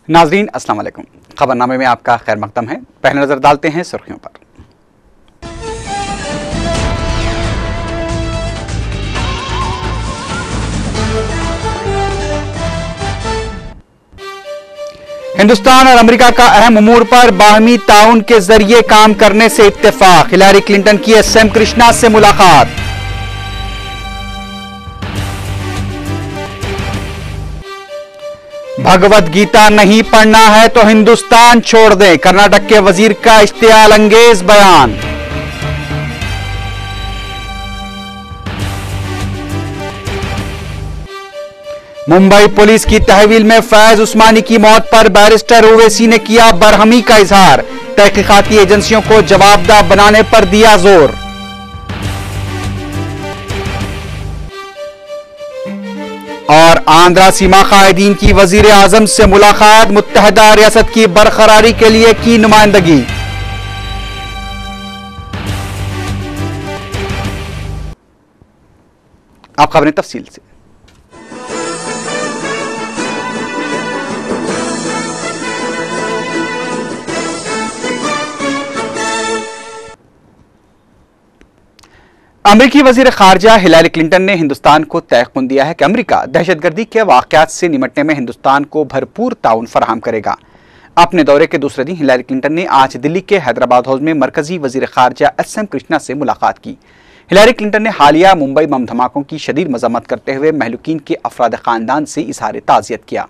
नाजरीन अस्सलाम वालेकुम। खबरनामे में आपका खैर मकदम है। पहले नजर डालते हैं सुर्खियों पर। हिंदुस्तान और अमेरिका का अहम उमूर पर बाहमी ताउन के जरिए काम करने से इत्तेफाक। हिलारी क्लिंटन की एसएम कृष्णा से मुलाकात। भगवत गीता नहीं पढ़ना है तो हिंदुस्तान छोड़ दें, कर्नाटक के वजीर का इश्तियाल अंगेज बयान। मुंबई पुलिस की तहवील में फैज उस्मानी की मौत पर बैरिस्टर ओवैसी ने किया बरहमी का इजहार। तहकीकाती एजेंसियों को जवाबदेह बनाने पर दिया जोर। और आंध्रा सीमा कायदीन की वजीर आजम से मुलाकात, मुत्तहदा रियासत की बरकरारी के लिए की नुमाइंदगी। आप खबरें तफसील से। अमेरिकी वजीर खारजा हिलारी क्लिंटन ने हिंदुस्तान को तयक़ुन दिया है कि अमेरिका दहशतगर्दी के वाक़यात से निपटने में हिंदुस्तान को भरपूर ताउन फराहम करेगा। अपने दौरे के दूसरे दिन हिलारी क्लिंटन ने आज दिल्ली के हैदराबाद हाउस में मरकजी वजीर खारजा एसएम कृष्णा से मुलाकात की। हिलारी क्लिंटन ने हालिया मुंबई बम धमाकों की शदीद मजम्मत करते हुए महलूकीन के अफराद खानदान से इजहार ताज़ियत किया।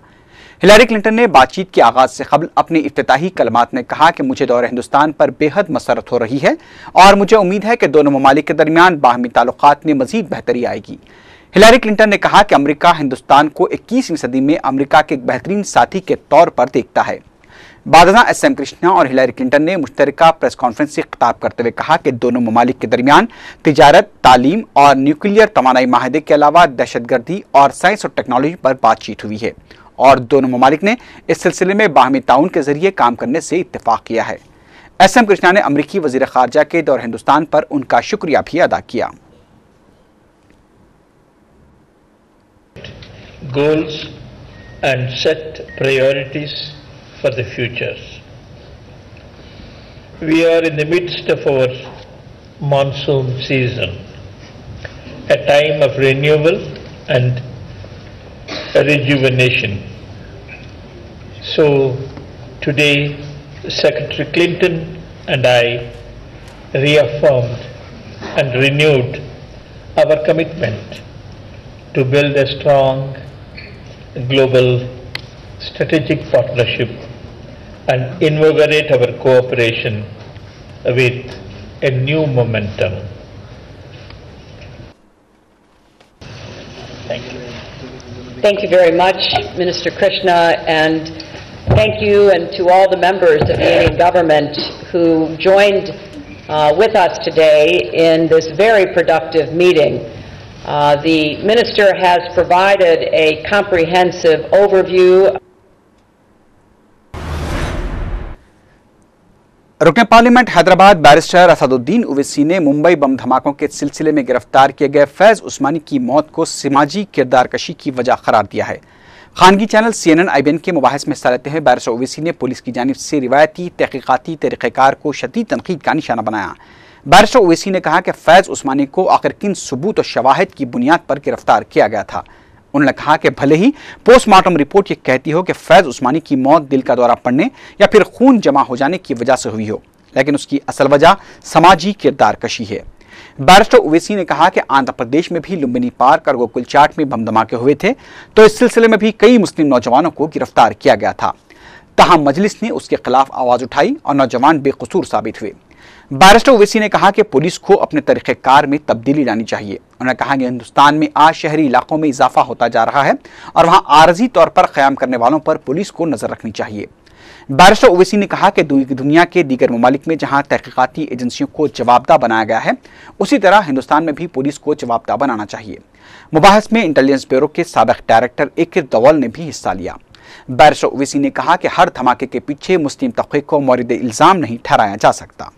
हिलारी क्लिंटन ने बातचीत के आगाज से कबल अपने इफ्तिताही कलमात में कहा कि मुझे दौरे हिंदुस्तान पर बेहद मसरत हो रही है और मुझे उम्मीद है कि दोनों ममालिक के दरमियान बाहमी ताल्लुकात में मजीद बेहतरी आएगी। हिलारी क्लिंटन ने कहा कि अमेरिका हिंदुस्तान को 21वीं सदी में अमेरिका के एक बेहतरीन साथी के तौर पर देखता है। बादशाह एसएम कृष्णा और हिलारी क्लिंटन ने मुश्तरका प्रेस कॉन्फ्रेंस से खिताब करते हुए कहा कि दोनों ममालिक के दरमियान तिजारत, तालीम और न्यूक्लियर तवानाई माहदे के अलावा दहशतगर्दी और साइंस और टेक्नोलॉजी पर बातचीत हुई है और दोनों ममालिक ने इस सिलसिले में बाहमी ताउन के जरिए काम करने से इत्तेफाक किया है। एसएम कृष्णा ने अमेरिकी वजीर खारजा के दौरे हिंदुस्तान पर उनका शुक्रिया भी अदा किया। Goals and set priorities for the future. We are in the midst of our monsoon season, a time of renewal and rejuvenation. So today Secretary Clinton and I reaffirmed and renewed our commitment to build a strong global strategic partnership and invigorate our cooperation with a new momentum. Thank you. Thank you very much, Minister Krishna, and thank you and to all the members of the Indian government who joined with us today in this very productive meeting. The Minister has provided a comprehensive overview. रुकन parliament Hyderabad barrister Asaduddin Owaisi ने मुंबई बम धमाकों के सिलसिले में गिरफ्तार किए गए फैज उस्मानी की मौत को समाजी किरदारकशी की वजह करार दिया है। खानगी चैनल CNN IBN के मुबाहिस में हिस्सा लेते हुए बैरिस्टर ओवैसी ने पुलिस की जानिब से रिवायती तहकीकाती तरीक़ेकार को शदीद तनकीद का निशाना बनाया। बैरिस्टर ओवैसी ने कहा कि फैज उस्मानी को आखिर किन सबूत और शवाहिद की बुनियाद पर गिरफ्तार किया गया था। उन्होंने कहा कि भले ही पोस्टमार्टम रिपोर्ट ये कहती हो कि फैज उस्मानी की मौत दिल का दौरा पड़ने या फिर खून जमा हो जाने की वजह से हुई हो, लेकिन उसकी असल वजह समाजी किरदारकशी है। बैरिस्टर ओवैसी ने कहा कि आंध्र प्रदेश में भी लुम्बिनी पार्क और गोकुल चाट में बम धमाके हुए थे तो इस सिलसिले में भी कई मुस्लिम नौजवानों को गिरफ्तार किया गया था। तहम मजलिस ने उसके खिलाफ आवाज उठाई और नौजवान बेकसूर साबित हुए। बैरिस्टर ओवैसी ने कहा कि पुलिस को अपने तरीक़ेकार में तब्दीली लानी चाहिए। उन्होंने कहा कि हिंदुस्तान में आज शहरी इलाकों में इजाफा होता जा रहा है और वहां आरजी तौर पर क़याम करने वालों पर पुलिस को नजर रखनी चाहिए। बैरिस्टर ओवैसी ने कहा कि दुनिया के दीगर ममालिक में जहां तहकीकाती एजेंसियों को जवाबदेह बनाया गया है, उसी तरह हिंदुस्तान में भी पुलिस को जवाबदेह बनाना चाहिए। मुबाहिस में इंटेलिजेंस ब्यूरो के साबिक़ डायरेक्टर एकिर दौल ने भी हिस्सा लिया। बैरिस्टर ओवैसी ने कहा कि हर धमाके के पीछे मुस्लिम तबके को मौरिद इल्जाम नहीं ठहराया जा सकता।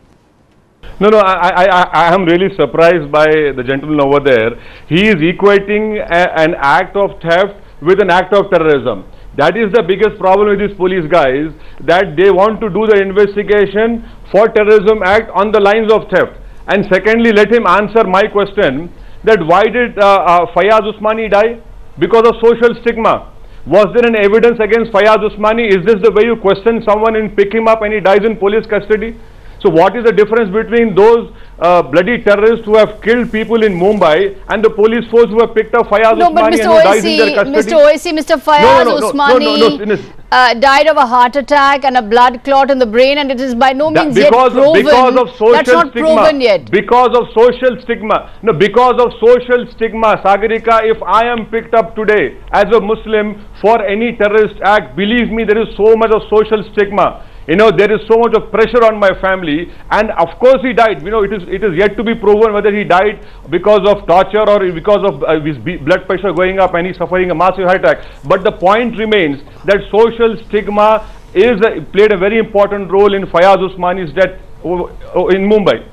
No, I am really surprised by the gentleman over there. He is equating an act of theft with an act of terrorism. That is the biggest problem with these police guys, that they want to do the investigation for terrorism act on the lines of theft. And secondly, let him answer my question, that why did Fayaz Usmani die? Because of social stigma. Was there an evidence against Fayaz Usmani? Is this the way you question someone and pick him up and he dies in police custody? So what is the difference between those bloody terrorists who have killed people in Mumbai and the police force who have picked up Fayaz Usmani and who dies in their custody? Mr. Owaisi, Mr. Fayaz Usmani died of a heart attack and a blood clot in the brain, and it is by no means yet proven. Because of social That's not stigma. proven yet. Because of social stigma. No, because of social stigma, Sagarika, if I am picked up today as a Muslim for any terrorist act, believe me, there is so much of social stigma. You know, there is so much of pressure on my family, and of course he died. You know, it is yet to be proven whether he died because of torture or because of his blood pressure going up and he's suffering a massive heart attack. But the point remains that social stigma played a very important role in Fayaz Usmani's death in Mumbai.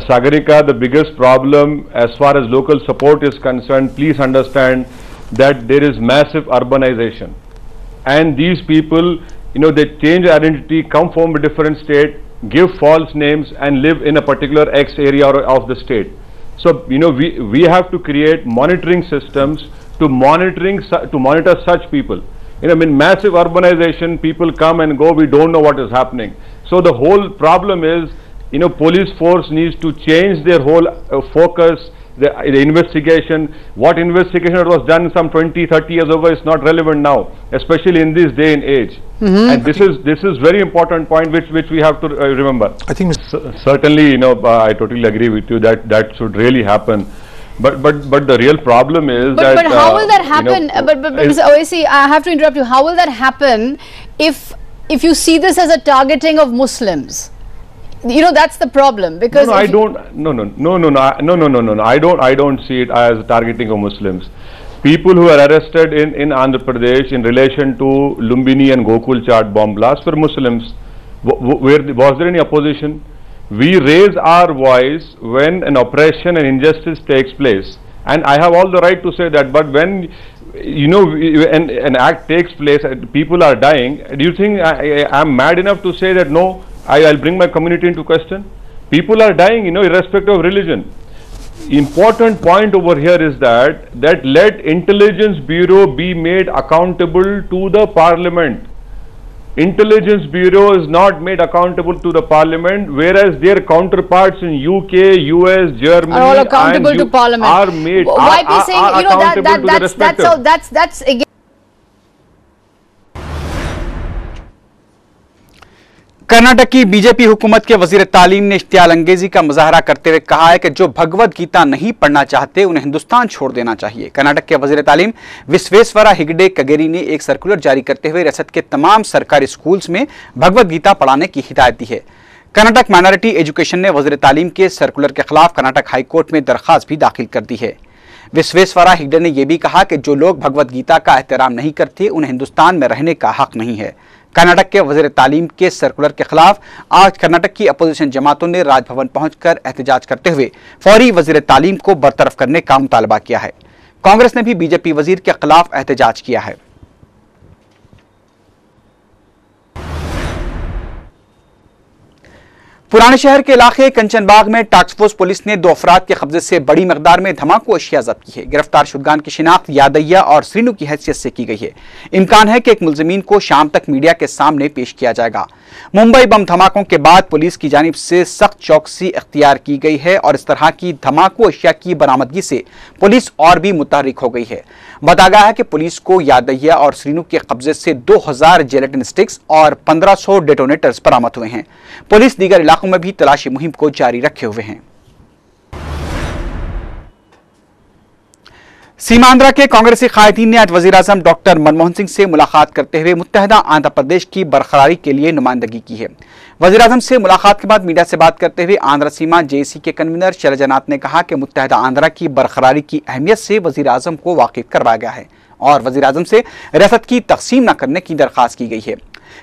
Sagarika, the biggest problem as far as local support is concerned, please understand that there is massive urbanization, and these people, you know, they change identity, come from a different state, give false names and live in a particular X area of the state. So, you know, we have to create monitoring systems to monitor such people. You know, I mean, massive urbanization, people come and go, we don't know what is happening. So the whole problem is, you know, police force needs to change their whole focus. The investigation, what investigation was done some 20-30 years ago is not relevant now, especially in this day and age. And this is very important point which we have to remember. I think certainly, you know, I totally agree with you that should really happen. But the real problem is that. But how will that happen? You know, but Mr. Owaisi, I have to interrupt you. How will that happen if you see this as a targeting of Muslims? You know, that's the problem, because I don't see it as targeting of Muslims. People who are arrested in Andhra Pradesh in relation to Lumbini and Gokul Chaat bomb blasts were Muslims. Was there any opposition? We raise our voice when an oppression and injustice takes place, and I have all the right to say that. But when, you know, an act takes place, people are dying, do you think I am mad enough to say that no, I'll bring my community into question? People are dying, you know, irrespective of religion. Important point over here is that let Intelligence Bureau be made accountable to the Parliament. Intelligence Bureau is not made accountable to the Parliament, whereas their counterparts in UK, US, Germany are all accountable to Parliament. Are made why be saying, you know, that's again. Karnataka की BJP हुकूमत के वजीर तालीम ने इश्तियाल अंगेजी का मुजाहरा करते हुए कहा है कि जो भगवद गीता नहीं पढ़ना चाहते उन्हें हिंदुस्तान छोड़ देना चाहिए। कर्नाटक के वजीर तालीम विश्वेश्वरा हेगड़े कगेरी ने एक सर्कुलर जारी करते हुए रियासत के तमाम सरकारी स्कूल्स में भगवद गीता पढ़ाने की हिदायत दी है। कर्नाटक माइनॉरिटी एजुकेशन ने वजीर तालीम के सर्कुलर के खिलाफ कर्नाटक हाईकोर्ट में दरख्वास्त भी दाखिल कर दी है। विश्वेश्वरा हेगड़े ने यह भी कहा कि जो लोग भगवद गीता का एहतराम नहीं करते उन्हें हिंदुस्तान में रहने का हक नहीं है। कर्नाटक के वजीर तालीम के सर्कुलर के खिलाफ आज कर्नाटक की अपोजिशन जमातों ने राजभवन पहुंचकर एहतजाज करते हुए फौरी वजीर तालीम को बरतरफ करने का मुतालबा किया है। कांग्रेस ने भी बीजेपी वजीर के खिलाफ एहतजाज किया है। पुराने शहर के इलाके कंचनबाग में टास्क फोर्स पुलिस ने 2 अफराद के कब्जे से बड़ी मकदार में धमाकू अशिया जब्त की है। गिरफ्तार शुदगान की शिनाख्त यादैया और श्रीनू की हैसियत से की गई है। इम्कान है कि एक मुलजिमीन को शाम तक मीडिया के सामने पेश किया जाएगा। मुंबई बम धमाकों के बाद पुलिस की जानिब से सख्त चौकसी इख्तियार की गई है और इस तरह की धमाकू अशिया की बरामदगी से पुलिस और भी मुतहर्रिक हो गई है। बताया गया है कि पुलिस को यादैया और श्रीनू के कब्जे से 2000 जेलेटिन स्टिक्स और 1500 डेटोनेटर्स बरामद हुए हैं। पुलिस दीगर इलाकों में भी तलाशी मुहिम को जारी रखे हुए हैं। सीमांध्रा के कांग्रेसी कायदीन ने आज वजीर-ए-आज़म डॉक्टर मनमोहन सिंह से मुलाकात करते हुए मुत्तहदा आंध्र प्रदेश की बरकरारी के लिए नुमाइंदगी की है। वजीर-ए-आज़म से मुलाकात के बाद मीडिया से बात करते हुए आंध्र सीमा जेएसी के कन्वीनर शैलजानाथ ने कहा कि मुत्तहदा आंध्रा की बरकरारी की अहमियत से वजीर-ए-आज़म को वाकिफ करवाया गया है और वज़ीर-ए-आज़म से रियासत की तकसीम न करने की दरख्वास्त की गई है।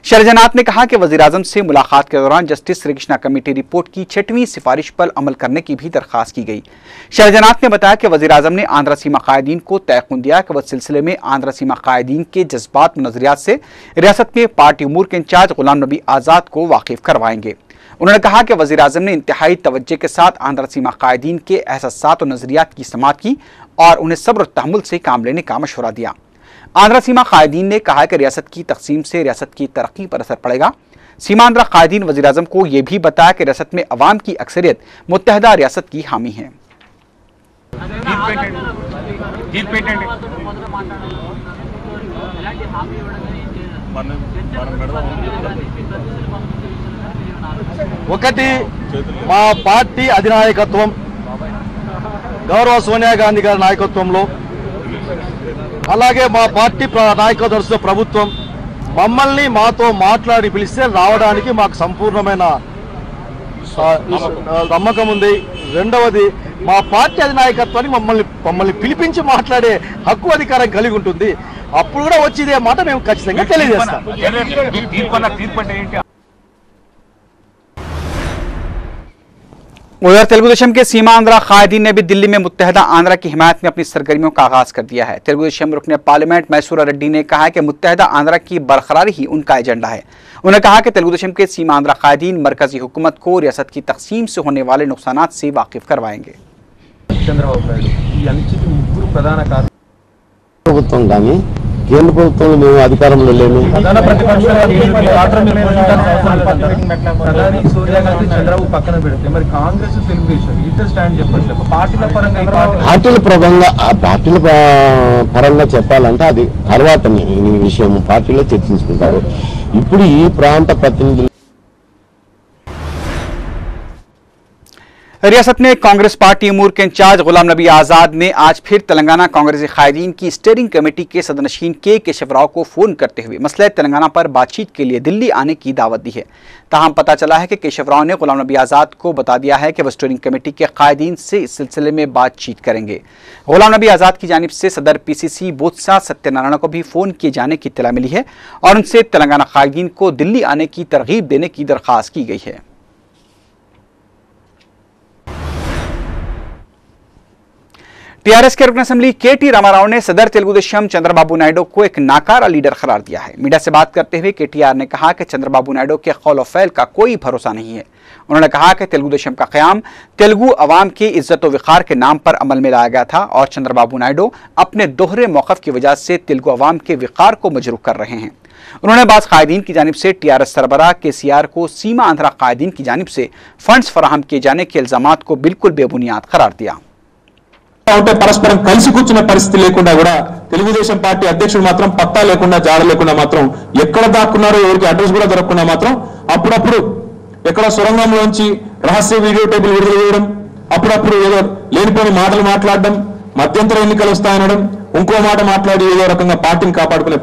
शरजनात ने कहा कि वज़ीर-ए-आज़म से मुलाकात के दौरान justice Shri Krishna committee report की 6वीं सिफारिश पर अमल करने की भी दरख्वास्त की गई। शरजनात ने बताया कि वज़ीर-ए-आज़म ने आंध्रा सीमा कायदीन को तयक़ुन दिया कि वह सिलसिले में आंध्रा सीमा कायदीन के जज्बात व नज़रियात से रियासत के पार्टी उमूर के इंचार्ज गुलाम नबी आज़ाद को वाकिफ करवाएंगे। उन्होंने कहा कि वज़ीर-ए-आज़म ने इंतहाई तवज्जो के साथ आंध्रा सीमा कायदीन के एहसासात और नज़रियात की समाअत की और उन्हें सब्र और तहम्मुल से काम लेने का मशवरा दिया। आंध्रा सीमा कायदीन ने कहा कि रियासत की तकसीम से रियासत की तरक्की पर असर पड़ेगा। सीमा आंध्रा कायदीन वज़ीर-ए-आज़म को यह भी बताया कि रियासत में अवाम की अक्सरियत मुत्तहदा रियासत की हामी है। ఒకటి మా పార్టీ అధినాయకత్వం గౌరవ సోనియా గాంధీ గారి నాయకత్వంలో అలాగే మా పార్టీ నాయకత్వ ప్రభుత్వం మమ్మల్ని మాతో మాట్లాడి పిలిస్తే రావడానికి మాకు సంపూర్ణమైన నమ్మకం ఉంది. రెండవది మా పార్టీ అధినాయకత్వాన్ని మమ్మల్ని పిలిపించి మాట్లాడే హక్కు అధికారం కలిగి ఉంటుంది. అప్పుడు కూడా వచ్చి ఇదే మాట మేము ఖచ్చితంగా తెలియజేస్తాం. उधर तेलुगुदेशम के सीमा आंध्रा कायदीन ने भी दिल्ली में मुत्तहदा आंध्रा की हिमायत में अपनी सरगर्मियों का आगाज कर दिया है। तेलुगुदेशम रुकने पार्लियामेंट मैसूरा रेड्डी ने कहा कि मुत्तहदा आंध्रा की बरकरारी ही उनका एजेंडा है। उन्होंने कहा कि तेलुगुदेशम के सीमा आंध्रा कायदीन मरकजी हुकूमत को रियासत की तकसीम से होने वाले नुकसानात से वाकिफ करवाएंगे। కేంద్ర ప్రభుత్వంలో మేము అధికారంలో లేము. ప్రధాన ప్రధాని సోనియా గాంధీ చంద్రబాబు పక్కన పెడితే మరి కాంగ్రెస్ తెలుగుదేశం ఇద్దరు స్టాండ్ చెప్పండి. పార్టీల పరంగా చెప్పాలంటే అది తర్వాత ఈ విషయం పార్టీలో చర్చించుకుంటారు. ఇప్పుడు ఈ ప్రాంత ప్రతినిధులు रियासत में कांग्रेस पार्टी उमूर के इंचार्ज गुलाम नबी आज़ाद ने आज फिर तेलंगाना कांग्रेसी कायदीन की स्टीयरिंग कमेटी के सदनशीन के केशव राव को फोन करते हुए मसले तेलंगाना पर बातचीत के लिए दिल्ली आने की दावत दी है। ताहम पता चला है कि केशव राव ने गुलाम नबी आज़ाद को बता दिया है कि वह स्टीयरिंग कमेटी के कायदीन से इस सिलसिले में बातचीत करेंगे। गुलाम नबी आज़ाद की जानिब से सदर PCC बोत्सा सत्यनारायण को भी फोन किए जाने की इत्तला मिली है और उनसे तेलंगाना कायदीन को दिल्ली आने की तरगीब देने की दरख्वास्त की गई है। टीआरएस के रुकन असेंबली KT रामाराव ने सदर तेलुगुदेशम चंद्रबाबू नायडू को एक नाकारा लीडर करार दिया है। मीडिया से बात करते हुए KTR ने कहा कि चंद्रबाबू नायडू के कौल और फैल का कोई भरोसा नहीं है। उन्होंने कहा कि तेलुगुदेशम का क़याम तेलुगु अवाम की इज्जत व वक़ार के नाम पर अमल में लाया गया था और चंद्रबाबू नायडू अपने दोहरे मौक़िफ़ की वजह से तेलुगु अवाम के वक़ार को मजरूह कर रहे हैं। उन्होंने बाज़ कायदीन की जानिब से TRS सरबराह KCR को सीमा आंध्रा कायदीन की जानिब से फंड्स फराहम किए जाने के इल्ज़ामात को बिल्कुल बेबुनियाद करार दिया। పరస్పరం కలిసి కూర్చునే పరిస్థితి లేకుండా కూడా తెలుగుదేశం పార్టీ అధ్యక్షుడు మాత్రం పత్తా లేకుండా జాడ లేకుండా మాత్రం ఎక్కడ దాక్కున్నారో ఎవరికి అడ్రస్ కూడా దొరకకుండా మాత్రం అప్పుడప్పుడు ఎక్కడ సొరంగంలోంచి రహస్య వీడియో టేబుల్ విడుదల చేయడం, అప్పుడప్పుడు ఏదో లేనిపోని మాటలు మాట్లాడడం, మధ్యంతర ఎన్నికలు వస్తాయనడం, ఇంకో మాట మాట్లాడి ఏదో రకంగా పార్టీని కాపాడుకునే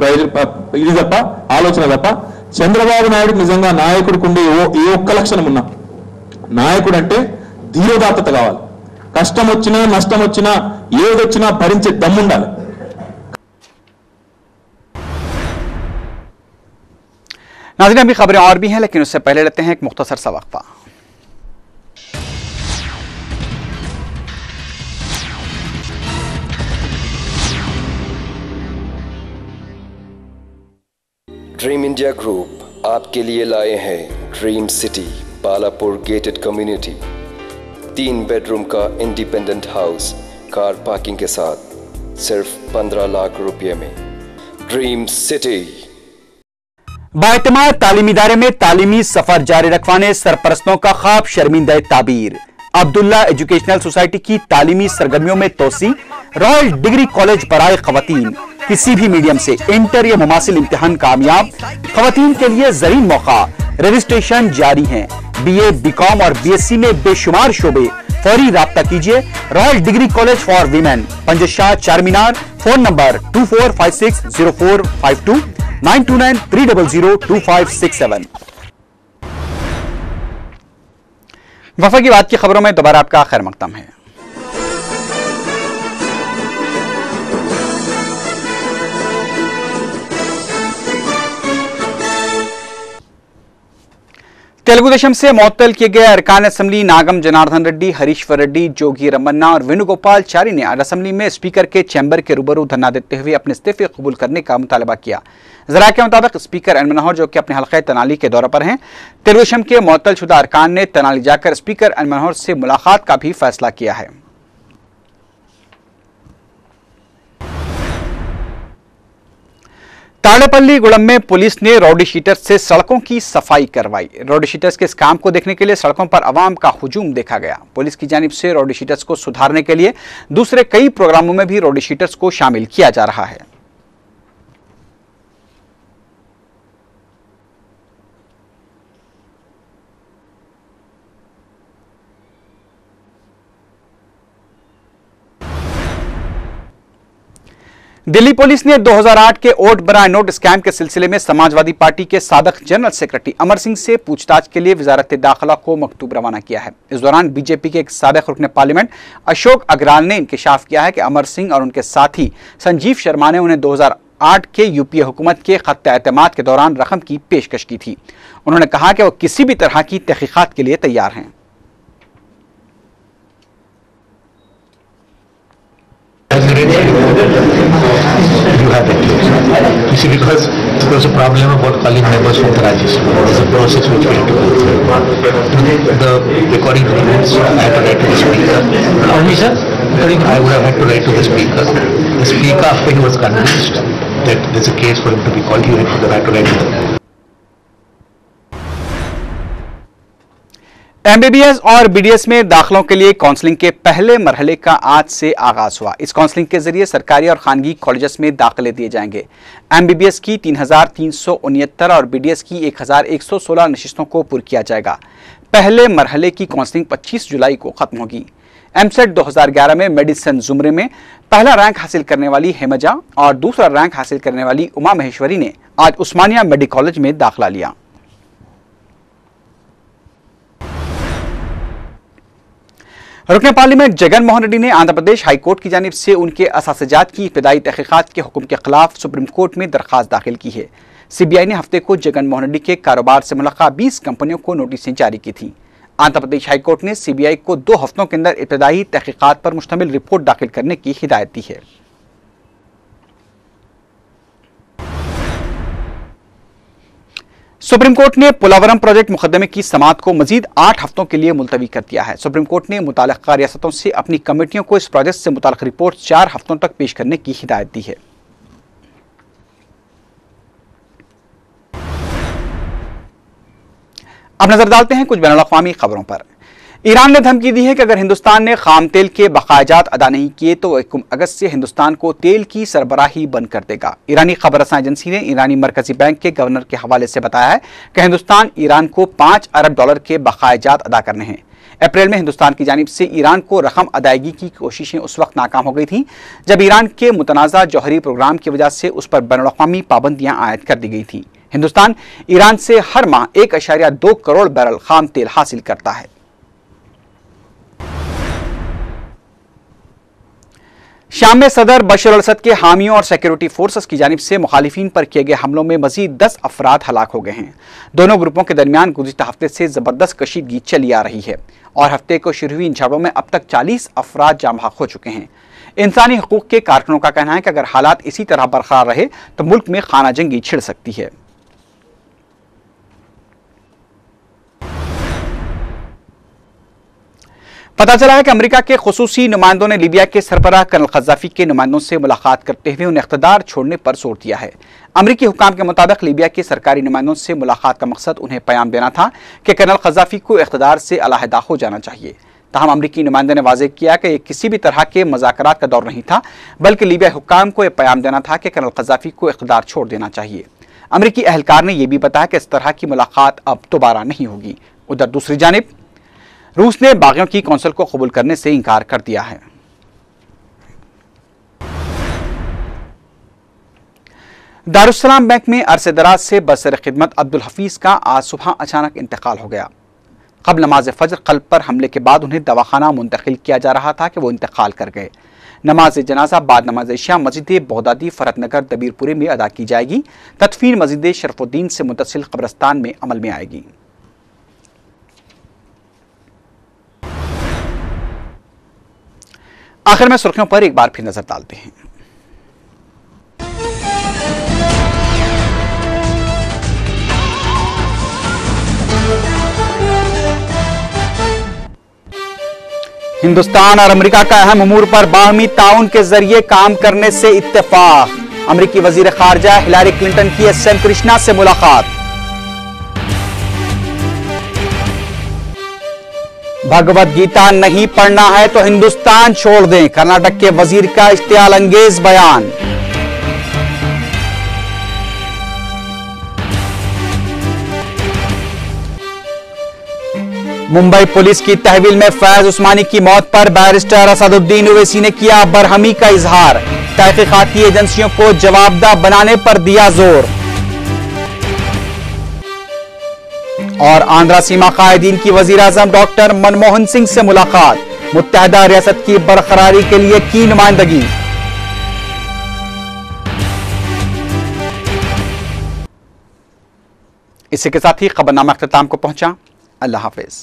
ఇది తప్ప ఆలోచన తప్ప చంద్రబాబు నాయుడు నిజంగా నాయకుడికి ఏ ఒక్క లక్షణం ఉన్నా నాయకుడు అంటే ధీరోదాత్తత కావాలి. కష్టం వచ్చినా నష్టం వచ్చినా ఏదొచ్చినా భరించే దమ్ముండాలి. नाज़रीन अभी खबरें और भी हैं लेकिन उससे पहले लेते हैं एक मुख्तसर सा वक्फा। ड्रीम इंडिया ग्रुप आपके लिए लाए हैं dream city Balapur gated community, 3 bedroom का इंडिपेंडेंट हाउस कार पार्किंग के साथ सिर्फ 15 लाख रुपए में। ड्रीम सिटी बाएतमाद तालीमी इदारे में तालीमी सफर जारी रखवाने सरपरस्तों का ख्वाब शर्मिंदा ताबीर। अब्दुल्ला एजुकेशनल सोसाइटी की तालीमी सरगर्मियों में तोसी। रॉयल डिग्री कॉलेज बराए खवातीन, किसी भी मीडियम से इंटर या मुमासिल इम्तिहान कामयाब। खवातीन के लिए ज़रीन मौका, रजिस्ट्रेशन जारी है। BA, BCom और BSc में बेशुमार शोबे। फौरी राब्ता कीजिए royal degree college for women, Panjeshah Charminar. Phone number 24560452 9293002567। वफा की बात की खबरों में दोबारा आपका खैर मकदम है। तेलुगु देशम से मुअत्तल किए गए अरकान असेंबली नागम जनार्दन रेड्डी, हरीश्वर रेड्डी, जोगी रमन्ना और वेणुगोपाल चारी ने आज असेंबली में स्पीकर के चैम्बर के रूबरू धरना देते हुए अपने इस्तीफे कबूल करने का मुतालबा किया। जरा के मुताबिक स्पीकर एन मनोहर, जो कि अपने हल्के तनाली के दौरे पर हैं, तेलुगु देशम के मुअत्तल शुदा अरकान ने तनाली जाकर स्पीकर एन मनोहर से मुलाकात का भी फैसला किया है। ताड़ेपल्ली गुड़म में पुलिस ने रौडी शीटर्स से सड़कों की सफाई करवाई। रौडी शीटर्स के इस काम को देखने के लिए सड़कों पर अवाम का हुजूम देखा गया। पुलिस की जानिब से रौडी शीटर्स को सुधारने के लिए दूसरे कई प्रोग्रामों में भी रौडी शीटर्स को शामिल किया जा रहा है। दिल्ली पुलिस ने 2008 के वोट बनाए नोट स्कैम के सिलसिले में समाजवादी पार्टी के साबिक जनरल सेक्रेटरी अमर सिंह से पूछताछ के लिए वजारत दाखिला को मकतूब रवाना किया है। इस दौरान बीजेपी के एक साबिक रुकन पार्लियामेंट अशोक अग्रवाल ने इंकशाफ किया है कि अमर सिंह और उनके साथी संजीव शर्मा ने उन्हें 2008 के यूपीए हुकूमत के खत्ते एतमाद के दौरान रकम की पेशकश की थी। उन्होंने कहा कि वो किसी भी तरह की तहकीकात के लिए तैयार हैं। You have that case. You see, because there was a problem about calling members from the Rajya. There was a process which we had to go through. The recording documents, I had to write to the speaker. Only, sir? I would have had to write to the speaker. The speaker, after he was convinced that there's a case for him to be called, he had to write to them. MBBS और BDS में दाखिलों के लिए counselling के पहले मरहले का आज से आगाज हुआ। इस काउंसलिंग के जरिए सरकारी और खानगी कॉलेजेस में दाखिले दिए जाएंगे। एमबीबीएस की 3369 और बीडीएस की 1116 नशिस्तों को पुर किया जाएगा। पहले मरहले की काउंसलिंग 25 जुलाई को खत्म होगी। एमसेट 2011 में मेडिसिन जुमरे में पहला रैंक हासिल करने वाली हेमजा और दूसरा रैंक हासिल करने वाली उमा महेश्वरी ने आज उस्मानिया मेडिकल कॉलेज में दाखिला लिया। रुकन पार्लियामेंट जगन मोहन रेड्डी ने आंध्र प्रदेश हाईकोर्ट की जानिब से उनके असातिजात की इब्तदाई तहकीकात के हुक्म के खिलाफ सुप्रीम कोर्ट में दरखास्त दाखिल की है। सीबीआई ने हफ्ते को जगन मोहन रेड्डी के कारोबार से मुल्लका 20 कंपनियों को नोटिसें जारी की थी। आंध्र प्रदेश हाईकोर्ट ने सीबीआई को 2 हफ्तों के अंदर इब्तदाई तहकीकात पर मुश्तमिल रिपोर्ट दाखिल करने की हिदायत दी है। सुप्रीम कोर्ट ने पोलावरम प्रोजेक्ट मुकदमे की समाअत को मजीद 8 हफ्तों के लिए मुलतवी कर दिया है। सुप्रीम कोर्ट ने मुताल्लिका रियासतों से अपनी कमेटियों को इस प्रोजेक्ट से मुताल्लिक रिपोर्ट 4 हफ्तों तक पेश करने की हिदायत दी है। अब नजर डालते हैं कुछ बैनुल-अक़वामी खबरों पर। ईरान ने धमकी दी है कि अगर हिंदुस्तान ने खाम तेल के बकायाजात अदा नहीं किए तो 1 अगस्त से हिंदुस्तान को तेल की सरबराही बंद कर देगा। ईरानी खबरसां एजेंसी ने ईरानी मरकजी बैंक के गवर्नर के हवाले से बताया है कि हिंदुस्तान ईरान को $5 अरब के बकायाजात अदा करने हैं। अप्रैल में हिंदुस्तान की जानिब से ईरान को रकम अदायगी की कोशिशें उस वक्त नाकाम हो गई थी जब ईरान के मुतनाज़ा जौहरी प्रोग्राम की वजह से उस पर बैनुल-अक़वामी पाबंदियां आयद कर दी गई थी। हिंदुस्तान ईरान से हर माह 1.2 करोड़ बैरल खाम तेल हासिल करता है। शाम में सदर बशर अल असद के हामियों और सिक्योरिटी फोर्सेस की जानिब से मुखालिफिन पर किए गए हमलों में मजीद 10 अफराद हलाक हो गए हैं। दोनों ग्रुपों के दरमियान गुज़िश्ता हफ्ते से जबरदस्त कशीदगी चली आ रही है और हफ्ते को शुरू हुई इन झड़पों में अब तक 40 अफराद जाम बहक हो चुके हैं। इंसानी हकूक के कारकुनों का कहना है कि अगर हालात इसी तरह बरकरार रहे तो मुल्क में खाना जंगी छिड़ सकती है। पता चला है कि अमेरिका के खुसूसी नुमाइंदों ने लीबिया के सरबराह कर्नल क़ज़्ज़ाफ़ी के नुमाइंदों से मुलाकात करते हुए उन्हें इख्तियार छोड़ने पर जोर दिया है। अमेरिकी हुकाम के मुताबिक लीबिया के सरकारी नुमाइंदों से मुलाकात का मकसद उन्हें पैगाम देना था कि कर्नल क़ज़्ज़ाफ़ी को इख्तियार से अलहदा हो जाना चाहिए। ताहम अमेरिकी नुमाइंदे ने वाज़ेह किया कि यह किसी भी तरह के मज़ाकरात का दौर नहीं था, बल्कि लीबिया हुकाम को यह पैगाम देना था कि कर्नल क़ज़्ज़ाफ़ी को इख्तियार छोड़ देना चाहिए। अमेरिकी अहलकार ने यह भी बताया कि इस तरह की मुलाकात अब दोबारा नहीं होगी। उधर दूसरी जानिब रूस ने बागियों की कौंसिल को कबूल करने से इनकार कर दिया है। दारुस्सलाम बैंक में अरसे दराज से बसर खिदमत अब्दुल हफीज का आज सुबह अचानक इंतकाल हो गया। कबल नमाज फजर कल्ब पर हमले के बाद उन्हें दवाखाना मुंतकिल किया जा रहा था कि वो इंतकाल कर गए। नमाज जनाजा बाद नमाज इशा मस्जिद बगदादी फरतनगर दबीरपुरे में अदा की जाएगी। तदफीन मस्जिद शरफुद्दीन से मुतसिल कब्रस्तान में अमल में आएगी। आखिर में सुर्खियों पर एक बार फिर नजर डालते हैं। हिंदुस्तान और अमेरिका का अहम उमूर पर बाहमी ताउन के जरिए काम करने से इत्तेफाक। अमेरिकी वजीर खारजा हिलारी क्लिंटन की एस.एम. कृष्णा से मुलाकात। भगवत गीता नहीं पढ़ना है तो हिंदुस्तान छोड़ दें, कर्नाटक के वजीर का इश्तियाल अंगेज बयान। मुंबई पुलिस की तहवील में फैज उस्मानी की मौत पर बैरिस्टर असदुद्दीन ओवैसी ने किया बरहमी का इजहार। तहकीकाती एजेंसियों को जवाबदेह बनाने पर दिया जोर। और आंध्रा सीमा कायदीन की वजीर आजम डॉक्टर मनमोहन सिंह से मुलाकात। मुत्तहदा रियासत की बरकरारी के लिए की नुमाइंदगी। इसी के साथ ही खबरनामा अख्ताम को पहुंचा। अल्लाह हाफिज।